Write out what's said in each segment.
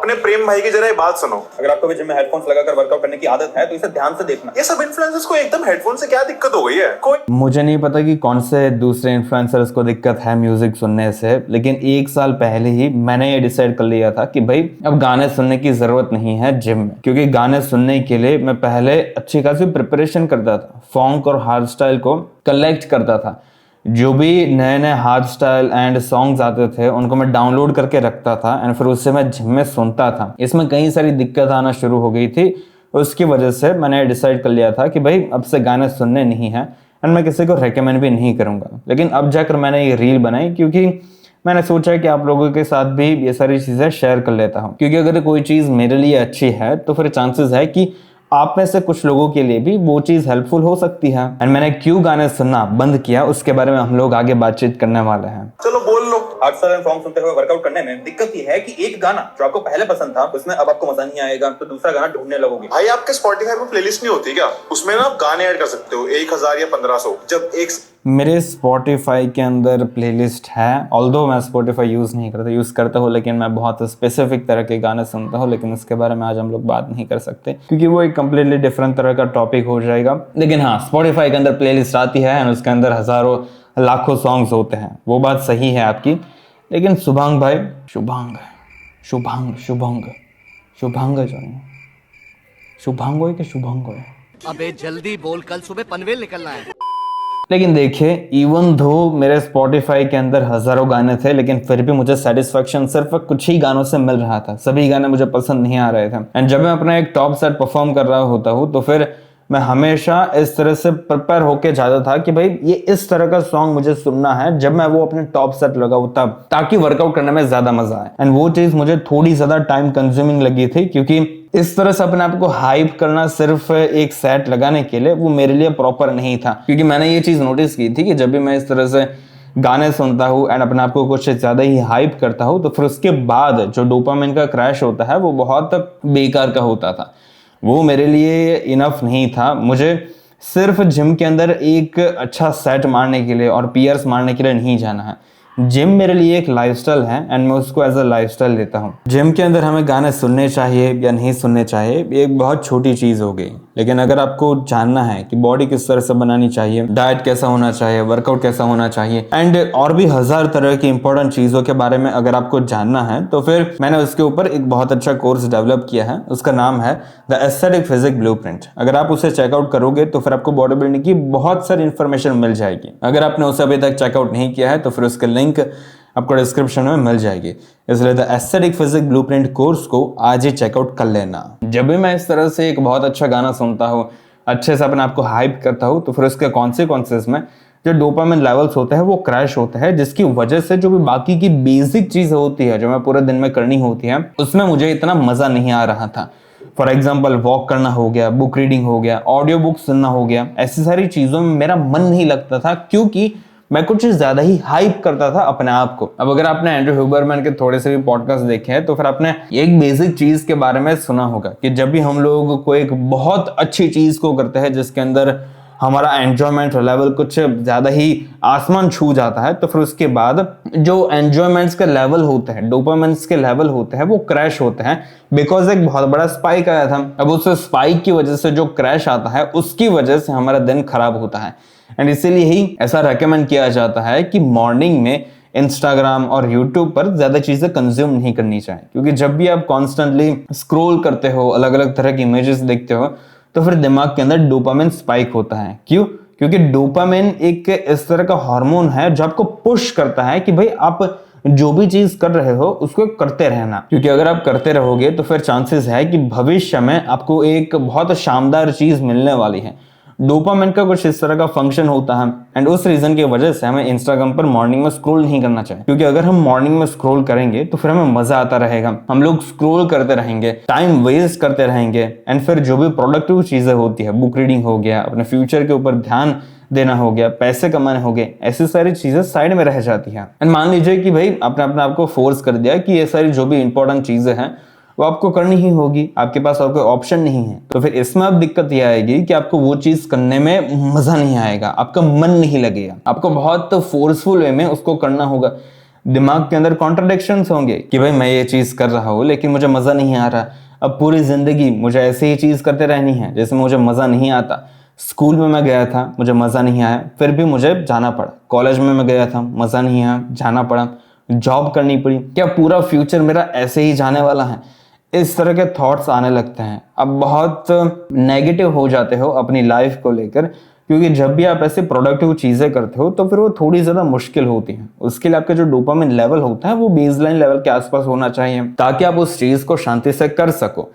अपने प्रेम भाई की जरा ये बात सुनो। अगर आपको भी जिम में हेडफोन्स लगाकर वर्कआउट करने की आदत है तो इसे ध्यान से देखना। ये सब इन्फ्लुएंसर्स को एकदम हेडफोन से क्या दिक्कत हो गई है? कोई मुझे नहीं पता कि कौन से दूसरे इन्फ्लुएंसर्स को दिक्कत है म्यूजिक सुनने से, लेकिन 1 साल पहले ही मैंने ये डिसाइड कर लिया था कि भाई अब गाने सुनने की जरूरत नहीं है जिम में, क्योंकि गाने सुनने के लिए मैं पहले अच्छी खासी प्रिपरेशन करता था, फॉन्क और हार्ड स्टाइल को कलेक्ट करता था। जो भी नए नए हार्ड स्टाइल एंड सॉन्ग्स आते थे उनको मैं डाउनलोड करके रखता था एंड फिर उससे मैं जिम में सुनता था। इसमें कई सारी दिक्कत आना शुरू हो गई थी, उसकी वजह से मैंने डिसाइड कर लिया था कि भाई अब से गाने सुनने नहीं हैं एंड मैं किसी को रेकमेंड भी नहीं करूंगा। लेकिन अब जाकर मैंने ये रील बनाई क्योंकि मैंने सोचा कि आप लोगों के साथ भी ये सारी चीज़ें शेयर कर लेता हूँ, क्योंकि अगर कोई चीज़ मेरे लिए अच्छी है तो फिर चांसेस है कि आप में से कुछ लोगों के लिए भी वो चीज़ हेल्पफुल हो सकती है। एंड मैंने क्यों गाने सुनना बंद किया उसके बारे में हम लोग आगे बातचीत करने वाले हैं। चलो बोल लो। हार्ड स्टाइल सॉन्ग सुनते हुए वर्कआउट करने में दिक्कत ये है कि एक गाना जो आपको पहले पसंद था उसमें अब आपको मजा नहीं आएगा, तो दूसरा गाना ढूंढने लगोगे। भाई आपके स्पॉटिफाई में प्लेलिस्ट नहीं होती क्या? उसमें ना आप गाने ऐड कर सकते हो 1000 या 1500। जब एक मेरे स्पॉटिफाई के अंदर प्लेलिस्ट है, ऑल्दो मैं स्पॉटिफाई यूज़ करता हूँ, लेकिन मैं बहुत स्पेसिफिक तरह के गाने सुनता हूँ, लेकिन उसके बारे में आज हम लोग बात नहीं कर सकते क्योंकि वो एक कम्प्लीटली डिफरेंट तरह का टॉपिक हो जाएगा। लेकिन हाँ, स्पॉटिफाई के अंदर प्लेलिस्ट आती है और उसके अंदर हज़ारों लाखों सॉन्ग्स होते हैं, वो बात सही है आपकी। लेकिन शुभांग भाई, शुभांग जो नहीं, शुभांग हो कि शुभांग हो? अबे जल्दी बोल, कल सुबह पनवेल निकलना है। लेकिन देखिए, इवन दो मेरे स्पॉटिफाई के अंदर हजारों गाने थे, लेकिन फिर भी मुझे सेटिस्फेक्शन सिर्फ कुछ ही गानों से मिल रहा था। सभी गाने मुझे पसंद नहीं आ रहे थे। एंड जब मैं अपना एक टॉप सेट परफॉर्म कर रहा होता हूँ तो फिर मैं हमेशा इस तरह से प्रिपेयर होके जाता था कि भाई ये इस तरह का सॉन्ग मुझे सुनना है जब मैं वो अपने टॉप सेट लगाऊं तब, ताकि वर्कआउट करने में ज्यादा मजा आए। एंड वो चीज मुझे थोड़ी ज्यादा टाइम कंज्यूमिंग लगी थी, क्योंकि इस तरह से अपने आप को हाइप करना सिर्फ एक सेट लगाने के लिए वो मेरे लिए प्रॉपर नहीं था। क्योंकि मैंने ये चीज नोटिस की थी कि जब भी मैं इस तरह से गाने सुनता हूँ एंड अपने आप को कुछ ज्यादा ही हाइप करता हूँ तो फिर उसके बाद जो डोपामिन का क्रैश होता है वो बहुत बेकार का होता था। वो मेरे लिए इनफ नहीं था। मुझे सिर्फ जिम के अंदर एक अच्छा सेट मारने के लिए और पीयर्स मारने के लिए नहीं जाना है। जिम मेरे लिए एक लाइफस्टाइल है एंड मैं उसको एज अ लाइफस्टाइल लेता हूँ। जिम के अंदर हमें गाने सुनने चाहिए या नहीं सुनने चाहिए ये एक बहुत छोटी चीज़ हो गई, लेकिन अगर आपको जानना है कि बॉडी किस तरह से बनानी चाहिए, डाइट कैसा होना चाहिए, वर्कआउट कैसा होना चाहिए एंड और भी हजार तरह की इंपॉर्टेंट चीज़ों के बारे में अगर आपको जानना है तो फिर मैंने उसके ऊपर एक बहुत अच्छा कोर्स डेवलप किया है। उसका नाम है द एस्थेटिक फिजिक ब्लूप्रिंट। अगर आप उसे चेकआउट करोगे तो फिर आपको बॉडी बिल्डिंग की बहुत सारी इंफॉर्मेशन मिल जाएगी। अगर आपने उसे अभी तक चेकआउट नहीं किया है तो फिर उसके लिंक आपको डिस्क्रिप्शन में मिल जाएगी। इसलिए the aesthetic physique blueprint course को आज ही चेकआउट कर लेना। जब भी मैं इस तरह से एक बहुत अच्छा गाना सुनता हूँ, अच्छे से अपने आप को हाइप करता हूँ, तो फिर उसके कॉन्सिक्वेंसेस में जो डोपामिन लेवल्स होते हैं वो क्रैश होते हैं, जिसकी वजह से जो भी बाकी की बेसिक चीज़ होती है जो मैं पूरे दिन में करनी होती है उसमें मुझे इतना मज़ा नहीं आ रहा था। फॉर एग्जाम्पल वॉक करना हो गया, बुक रीडिंग हो गया, ऑडियो बुक सुनना हो गया, ऐसी सारी चीज़ों में मेरा मन नहीं लगता था क्योंकि मैं कुछ ज्यादा ही हाइप करता था अपने आप को। अब अगर आपने एंड्रयू ह्यूबरमैन के थोड़े से भी पॉडकास्ट देखे हैं तो फिर आपने एक बेसिक चीज के बारे में सुना होगा कि जब भी हम लोग को एक बहुत अच्छी चीज को करते हैं जिसके अंदर हमारा एंजॉयमेंट लेवल कुछ ज्यादा ही आसमान छू जाता है तो फिर उसके बाद जो एंजॉयमेंट्स के लेवल होते हैं, डोपामिन्स के लेवल होते हैं, वो क्रैश होते हैं बिकॉज एक बहुत बड़ा स्पाइक आया था। अब उस स्पाइक की वजह से जो क्रैश आता है उसकी वजह से हमारा दिन खराब होता है। एंड इसीलिए ही ऐसा रेकमेंड किया जाता है कि मॉर्निंग में इंस्टाग्राम और यूट्यूब पर ज्यादा चीजें कंज्यूम नहीं करनी चाहिए, क्योंकि जब भी आप कॉन्स्टेंटली स्क्रोल करते हो, अलग अलग तरह की इमेजेस देखते हो, तो फिर दिमाग के अंदर डोपामिन स्पाइक होता है। क्यों? क्योंकि डोपामिन एक इस तरह का हार्मोन है जो आपको पुश करता है कि भाई आप जो भी चीज कर रहे हो उसको करते रहना, क्योंकि अगर आप करते रहोगे तो फिर चांसेस है कि भविष्य में आपको एक बहुत शानदार चीज मिलने वाली है। डोपामिन का कुछ इस तरह का फंक्शन होता है एंड उस रीजन की वजह से हमें इंस्टाग्राम पर मॉर्निंग में स्क्रॉल नहीं करना चाहिए, क्योंकि अगर हम मॉर्निंग में स्क्रॉल करेंगे तो फिर हमें मजा आता रहेगा, हम लोग स्क्रॉल करते रहेंगे, टाइम वेस्ट करते रहेंगे एंड फिर जो भी प्रोडक्टिव चीजें होती है, बुक रीडिंग हो गया, अपने फ्यूचर के ऊपर ध्यान देना हो गया, पैसे कमाने हो गए, ऐसी सारी चीजें साइड में रह जाती हैं। एंड मान लीजिए कि भाई आपने अपने आप को फोर्स कर दिया कि ये सारी जो भी इंपॉर्टेंट चीजें हैं वो आपको करनी ही होगी, आपके पास और कोई ऑप्शन नहीं है, तो फिर इसमें अब दिक्कत यह आएगी कि आपको वो चीज करने में मजा नहीं आएगा, आपका मन नहीं लगेगा, आपको बहुत फोर्सफुल वे में उसको करना होगा। दिमाग के अंदर कॉन्ट्रडिक्शंस होंगे कि भाई मैं ये चीज कर रहा हूँ लेकिन मुझे मजा नहीं आ रहा। अब पूरी जिंदगी मुझे ऐसे ही चीज करते रहनी है जिसमें मुझे मजा नहीं आता। स्कूल में मैं गया था, मुझे मजा नहीं आया, फिर भी मुझे जाना पड़ा। कॉलेज में मैं गया था, मजा नहीं आया, जाना पड़ा। जॉब करनी पड़ी। क्या पूरा फ्यूचर मेरा ऐसे ही जाने वाला है? इस तरह के थॉट्स आने लगते हैं। अब बहुत नेगेटिव हो जाते हो अपनी लाइफ को लेकर, क्योंकि जब भी आप ऐसे प्रोडक्टिव चीजें करते हो तो फिर वो थोड़ी ज्यादा मुश्किल होती हैं। उसके लिए आपका जो डोपामिन लेवल होता है वो बेसलाइन लेवल के आसपास होना चाहिए ताकि आप उस चीज को शांति से कर सको।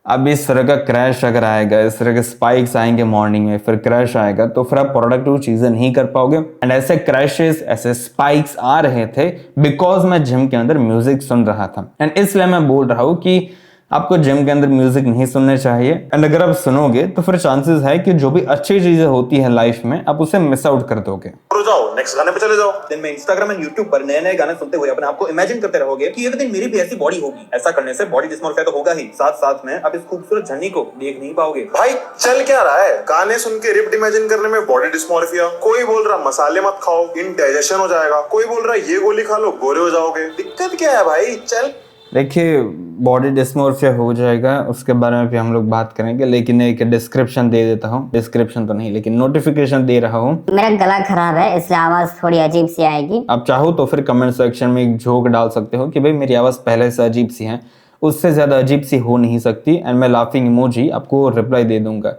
अब इस तरह का क्रैश अगर आएगा, इस तरह के स्पाइक्स आएंगे मॉर्निंग में, फिर क्रैश आएगा तो फिर आप प्रोडक्टिव चीजें नहीं कर पाओगे। एंड ऐसे क्रैशेस, ऐसे स्पाइक्स आ रहे थे बिकॉज मैं जिम के अंदर म्यूजिक सुन रहा था। एंड इसलिए मैं बोल रहा हूँ कि आपको जिम के अंदर म्यूजिक नहीं सुनने चाहिए। एंड अगर आप सुनोगे तो फिर चांसेस है कि जो भी अच्छी चीजें होती है लाइफ में आप उसे मिस आउट कर दोगे। जाओ नेक्स्ट गाने पे चले जाओ। दिन में इंस्टाग्राम एंड यूट्यूब पर नए नए गाने सुनते हुए अपने आप को इमेजिन करते रहोगे कि एक दिन मेरी भी ऐसी बॉडी होगी। ऐसा करने से बॉडी डिस्मोर्फिया तो होगा ही, साथ साथ में आप इस खूबसूरत झरनी को देख नहीं पाओगे। भाई चल क्या रहा है? गाने सुन के रिप्ड इमेजिन करने में बॉडी डिस्मोर्फिया। कोई बोल रहा मसाले मत खाओ, इंडाइजेशन हो जाएगा। कोई बोल रहा ये गोली खा लो, गोरे हो जाओगे। दिक्कत क्या है भाई? चल देखिए, बॉडी डिस्मोर्फिया हो जाएगा उसके बारे में भी हम लोग बात करेंगे, लेकिन एक डिस्क्रिप्शन दे देता हूँ। डिस्क्रिप्शन तो नहीं लेकिन नोटिफिकेशन दे रहा हूँ। मेरा गला खराब है इसलिए आवाज थोड़ी अजीब सी आएगी। आप चाहो तो फिर कमेंट सेक्शन में एक जोक डाल सकते हो कि भाई मेरी आवाज पहले से अजीब सी है, उससे ज्यादा अजीब सी हो नहीं सकती। एंड मैं लाफिंग इमोजी आपको रिप्लाई दे दूंगा।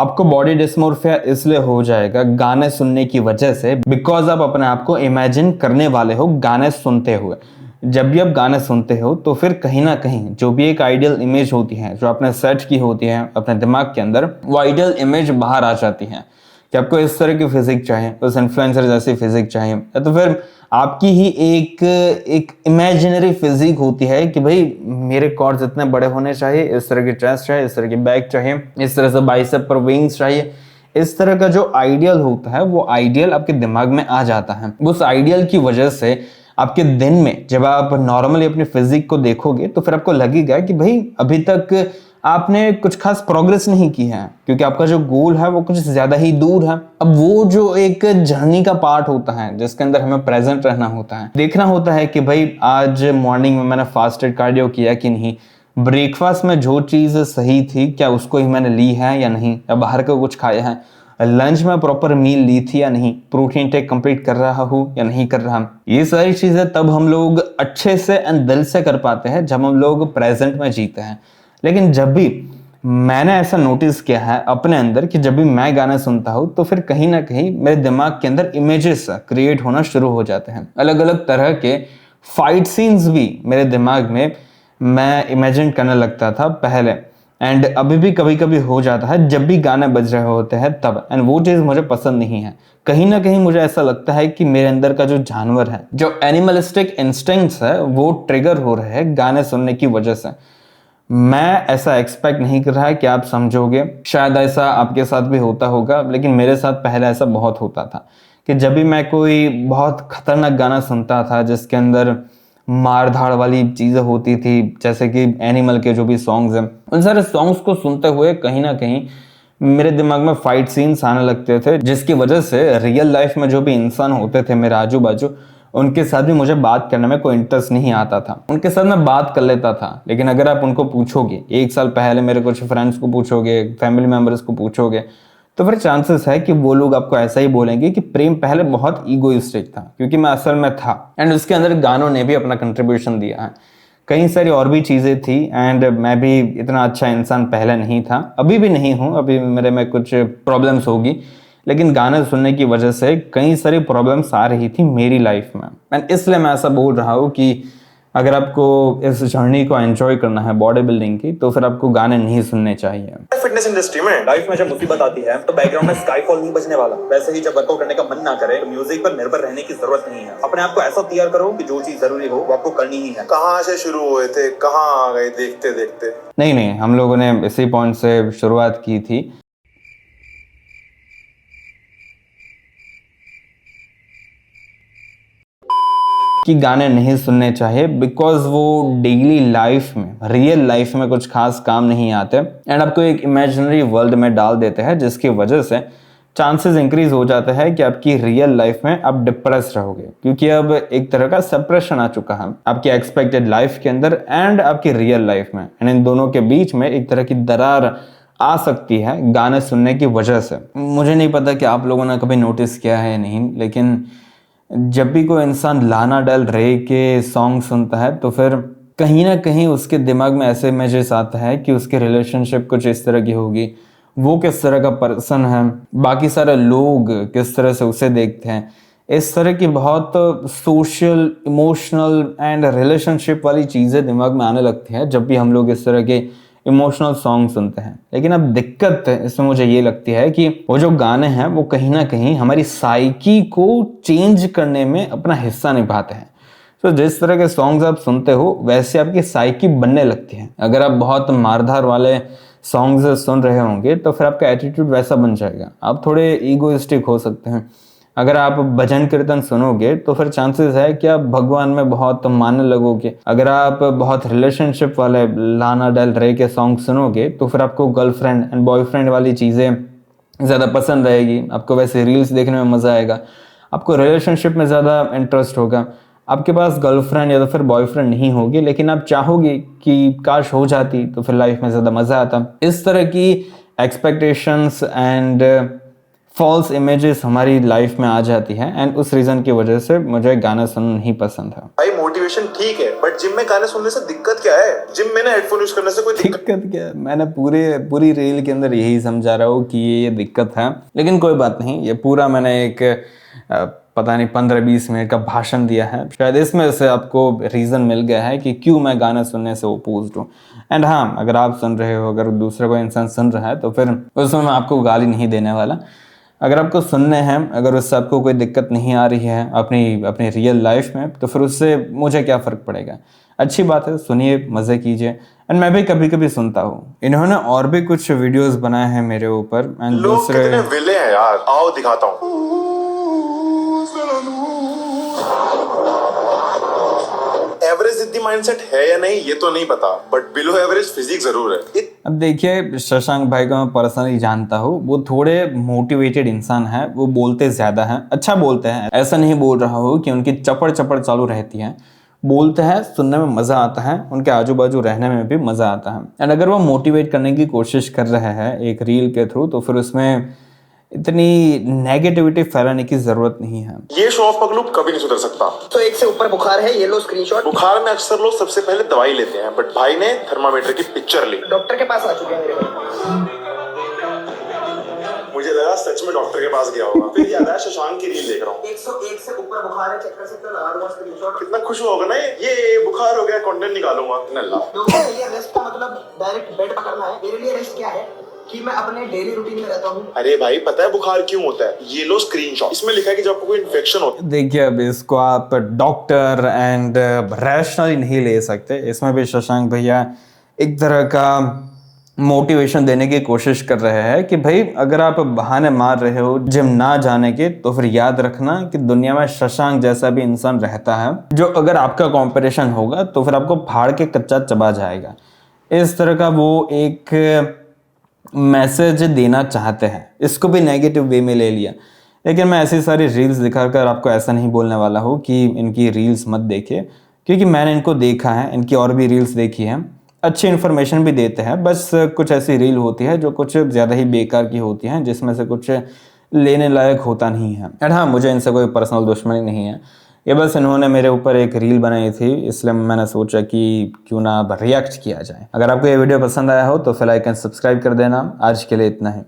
आपको बॉडी डिस्मोर्फिया इसलिए हो जाएगा गाने सुनने की वजह से, बिकॉज आप अपने आप को इमेजिन करने वाले हो गाने सुनते हुए। जब भी आप गाने सुनते हो तो फिर कहीं ना कहीं जो भी एक आइडियल इमेज होती है जो आपने सेट की होती है अपने दिमाग के अंदर, वो आइडियल इमेज बाहर आ जाती है कि आपको इस तरह की फिजिक चाहिए, उस इन्फ्लुएंसर जैसी फिजिक चाहिए, या तो फिर आपकी ही एक इमेजिनरी फिजिक होती है कि भाई मेरे कॉर्ड्स इतने बड़े होने चाहिए, इस तरह की चेस्ट चाहिए, इस तरह की बैक चाहिए, इस तरह से बाइसेप पर विंग्स चाहिए। इस तरह का जो आइडियल होता है वो आइडियल आपके दिमाग में आ जाता है। उस आइडियल की वजह से आपके दिन में जब आप नॉर्मली अपनी फिजिक को देखोगे तो फिर आपको लगेगा कि भाई अभी तक आपने कुछ खास प्रोग्रेस नहीं की है, क्योंकि आपका जो गोल है वो कुछ ज्यादा ही दूर है। अब वो जो एक जर्नी का पार्ट होता है जिसके अंदर हमें प्रेजेंट रहना होता है, देखना होता है कि भाई आज मॉर्निंग में मैंने फास्टेड कार्डियो किया कि नहीं, ब्रेकफास्ट में जो चीज सही थी क्या उसको ही मैंने ली है या नहीं, या बाहर का कुछ खाया है, लंच में प्रॉपर मील ली थी या नहीं, प्रोटीन टेक कंप्लीट कर रहा हूँ या नहीं कर रहा। ये सारी चीजें तब हम लोग अच्छे से एंड दिल से कर पाते हैं जब हम लोग प्रेजेंट में जीते हैं। लेकिन जब भी मैंने ऐसा नोटिस किया है अपने अंदर कि जब भी मैं गाना सुनता हूँ तो फिर कहीं ना कहीं मेरे दिमाग के अंदर इमेजेस क्रिएट होना शुरू हो जाते हैं। अलग अलग तरह के फाइट सीन्स भी मेरे दिमाग में मैं इमेजिन करने लगता था पहले, एंड अभी भी कभी कभी हो जाता है जब भी गाने बज रहे होते हैं तब। एंड वो चीज़ मुझे पसंद नहीं है। कहीं ना कहीं मुझे ऐसा लगता है कि मेरे अंदर का जो जानवर है, जो एनिमलिस्टिक इंस्टिंक्ट्स है, वो ट्रिगर हो रहे हैं गाने सुनने की वजह से। मैं ऐसा एक्सपेक्ट नहीं कर रहा कि आप समझोगे, शायद ऐसा आपके साथ भी होता होगा, लेकिन मेरे साथ पहले ऐसा बहुत होता था कि जब भी मैं कोई बहुत खतरनाक गाना सुनता था जिसके अंदर मार धाड़ वाली चीज़ें होती थी, जैसे कि एनिमल के जो भी सॉन्ग्स हैं, उन सारे सॉन्ग्स को सुनते हुए कहीं ना कहीं मेरे दिमाग में फाइट सीन्स आने लगते थे, जिसकी वजह से रियल लाइफ में जो भी इंसान होते थे मेरे आजू बाजू, उनके साथ भी मुझे बात करने में कोई इंटरेस्ट नहीं आता था। उनके साथ मैं बात कर लेता था, लेकिन अगर आप उनको पूछोगे, एक साल पहले मेरे कुछ फ्रेंड्स को पूछोगे, फैमिली मेम्बर्स को पूछोगे, तो फिर चांसेस है कि वो लोग आपको ऐसा ही बोलेंगे कि प्रेम पहले बहुत ईगोइस्टिक था, क्योंकि मैं असल में था। एंड उसके अंदर गानों ने भी अपना कंट्रीब्यूशन दिया है, कई सारी और भी चीज़ें थी। एंड मैं भी इतना अच्छा इंसान पहले नहीं था, अभी भी नहीं हूँ, अभी मेरे में कुछ प्रॉब्लम्स होगी, लेकिन गाने सुनने की वजह से कई सारी प्रॉब्लम्स आ रही थी मेरी लाइफ में। एंड इसलिए मैं ऐसा बोल रहा हूँ कि अगर आपको इस जर्नी को एंजॉय करना है बॉडी बिल्डिंग की, तो फिर आपको गाने नहीं सुनने चाहिए। फिटनेस इंडस्ट्री में लाइफ में जब मुसीबत आती है तो बैकग्राउंड में स्काईफॉल नहीं बजने वाला। वैसे ही जब वर्कआउट करने का मन ना करे तो म्यूजिक पर निर्भर रहने की जरूरत नहीं है। अपने आप को ऐसा तैयार करो कि जो चीज जरूरी हो वो आपको करनी ही है। कहाँ से शुरू हुए थे, कहाँ आ गए देखते देखते? नहीं, हम लोगों ने इसी पॉइंट से शुरुआत की थी। कि गाने नहीं सुनने चाहिए बिकॉज वो डेली लाइफ में, रियल लाइफ में कुछ खास काम नहीं आते, एंड आपको एक इमेजिनरी वर्ल्ड में डाल देते हैं, जिसकी वजह से चांसेस इंक्रीज हो जाता है कि आपकी रियल लाइफ में आप डिप्रेस रहोगे, क्योंकि अब एक तरह का सेपरेशन आ चुका है आपकी एक्सपेक्टेड लाइफ के अंदर एंड आपकी रियल लाइफ में, एंड इन दोनों के बीच में एक तरह की दरार आ सकती है गाने सुनने की वजह से। मुझे नहीं पता कि आप लोगों ने कभी नोटिस किया है या नहीं, लेकिन जब भी कोई इंसान लाना डेल रे के सॉन्ग सुनता है तो फिर कहीं ना कहीं उसके दिमाग में ऐसे इमेजेस आता है कि उसकी रिलेशनशिप कुछ इस तरह की होगी, वो किस तरह का पर्सन है, बाकी सारे लोग किस तरह से उसे देखते हैं। इस तरह की बहुत सोशल, इमोशनल एंड रिलेशनशिप वाली चीज़ें दिमाग में आने लगती हैं जब भी हम लोग इस तरह के इमोशनल सॉन्ग सुनते हैं। लेकिन अब दिक्कत इसमें मुझे ये लगती है कि वो जो गाने हैं वो कहीं ना कहीं हमारी साइकी को चेंज करने में अपना हिस्सा निभाते हैं। तो जिस तरह के सॉन्ग्स आप सुनते हो वैसे आपकी साइकी बनने लगती है। अगर आप बहुत मारधार वाले सॉन्ग्स सुन रहे होंगे तो फिर आपका एटीट्यूड वैसा बन जाएगा, आप थोड़े ईगोइस्टिक हो सकते हैं। अगर आप भजन कीर्तन सुनोगे तो फिर चांसेस है कि आप भगवान में बहुत मानने लगोगे। अगर आप बहुत रिलेशनशिप वाले लाना डेल रे के सॉन्ग सुनोगे तो फिर आपको गर्लफ्रेंड एंड बॉयफ्रेंड वाली चीज़ें ज़्यादा पसंद आएगी, आपको वैसे रील्स देखने में मज़ा आएगा, आपको रिलेशनशिप में ज़्यादा इंटरेस्ट होगा। आपके पास गर्लफ्रेंड या तो फिर बॉयफ्रेंड नहीं होगी, लेकिन आप चाहोगे कि काश हो जाती तो फिर लाइफ में ज़्यादा मज़ा आता। इस तरह की एक्सपेक्टेशंस एंड फॉल्स इमेजेस हमारी लाइफ में आ जाती है, एंड उस रीज़न की वजह से मुझे गाना सुनना नहीं पसंद है। भाई मोटिवेशन ठीक है, बट जिम में गाने सुनने से दिक्कत क्या है? जिम में ना हेडफोन यूज करने से कोई दिक्कत दिक्कत क्या है? मैंने पूरी रील के अंदर यही समझा रहा हूँ कि ये दिक्कत है, लेकिन कोई बात नहीं। ये पूरा मैंने एक पता नहीं 15-20 मिनट का भाषण दिया है, शायद इसमें से आपको रीज़न मिल गया है कि क्यों मैं गाना सुनने से ओपोज्ड हूँ। एंड हाँ, अगर आप सुन रहे हो, अगर दूसरा कोई इंसान सुन रहा है तो फिर उसमें मैं आपको गाली नहीं देने वाला। अगर आपको सुनने हैं, अगर उससे आपको कोई दिक्कत नहीं आ रही है अपनी रियल लाइफ में, तो फिर उससे मुझे क्या फ़र्क पड़ेगा। अच्छी बात है, सुनिए, मज़े कीजिए। एंड मैं भी कभी कभी सुनता हूँ। इन्होंने और भी कुछ वीडियोस बनाए हैं मेरे ऊपर, एंड लोग दूसरे कितने विले हैं यार, आओ दिखाता हूँ। एवरेज जिद्दी माइंडसेट है या नहीं ये तो नहीं पता, बट बिलो एवरेज फिजिक जरूर है। अब देखिए, शशांक भाई को मैं पर्सनली जानता हूँ, वो थोड़े मोटिवेटेड इंसान है, वो बोलते ज़्यादा हैं, अच्छा बोलते हैं। ऐसा नहीं बोल रहा हूँ कि उनकी चपड़ चालू रहती है, बोलते हैं, सुनने में मज़ा आता है, उनके आजू बाजू रहने में भी मज़ा आता है। एंड अगर वो मोटिवेट करने की कोशिश कर रहे हैं एक रील के थ्रू, तो फिर उसमें इतनी नेगेटिविटी फैलाने की जरूरत नहीं है। ये शो ऑफ पगलू कभी नहीं सुधर सकता। तो 1 से ऊपर बुखार है, ये लो स्क्रीनशॉट। बुखार में अक्सर लोग सबसे पहले दवाई लेते हैं, बट भाई ने थर्मामीटर की पिक्चर ली। डॉक्टर के पास आ चुके हैं मेरे भाई। मुझे लगा सच में डॉक्टर के पास गया होगा, फिर याद आया शशांक की रील देख रहा हूँ। 101 से ऊपर बुखार है, चेक कर सकते हो, लगा दूंगा स्क्रीनशॉट। कितना खुश होगा ना ये बुखार हो गया, कंटेंट निकालूंगा। नल्ला लोगों के लिए रेस्ट का मतलब डायरेक्ट बेड पकड़ना है, मेरे लिए रेस्ट क्या है कि मैं अपने डेली रूटीन में रहता हूँ। अरे भाई, पता है बुखार क्यों होता है? ये लो स्क्रीनशॉट, इसमें लिखा है कि जब आपको कोई इन्फेक्शन होता है। देखिए, अब इसको आप डॉक्टर एंड रैशनली नहीं ले सकते। इसमें भी शशांक भैया एक तरह का मोटिवेशन देने की कोशिश कर रहे हैं कि भाई अगर आप बहाने मार रहे हो जिम ना जाने के, तो फिर याद रखना कि दुनिया में शशांक जैसा भी इंसान रहता है, जो अगर आपका कंपटीशन होगा तो फिर आपको फाड़ के कच्चा चबा जाएगा। इस तरह का वो एक मैसेज देना चाहते हैं। इसको भी नेगेटिव वे में ले लिया, लेकिन मैं ऐसी सारी रील्स दिखाकर आपको ऐसा नहीं बोलने वाला हूँ कि इनकी रील्स मत देखिए, क्योंकि मैंने इनको देखा है, इनकी और भी रील्स देखी हैं, अच्छी इन्फॉर्मेशन भी देते हैं। बस कुछ ऐसी रील होती है जो कुछ ज़्यादा ही बेकार की होती हैं, जिसमें से कुछ लेने लायक होता नहीं है। एंड हाँ, मुझे इनसे कोई पर्सनल दुश्मनी नहीं है, ये बस इन्होंने मेरे ऊपर एक रील बनाई थी, इसलिए मैंने सोचा कि क्यों ना अब रिएक्ट किया जाए। अगर आपको ये वीडियो पसंद आया हो तो फिर लाइक एंड सब्सक्राइब कर देना। आज के लिए इतना ही।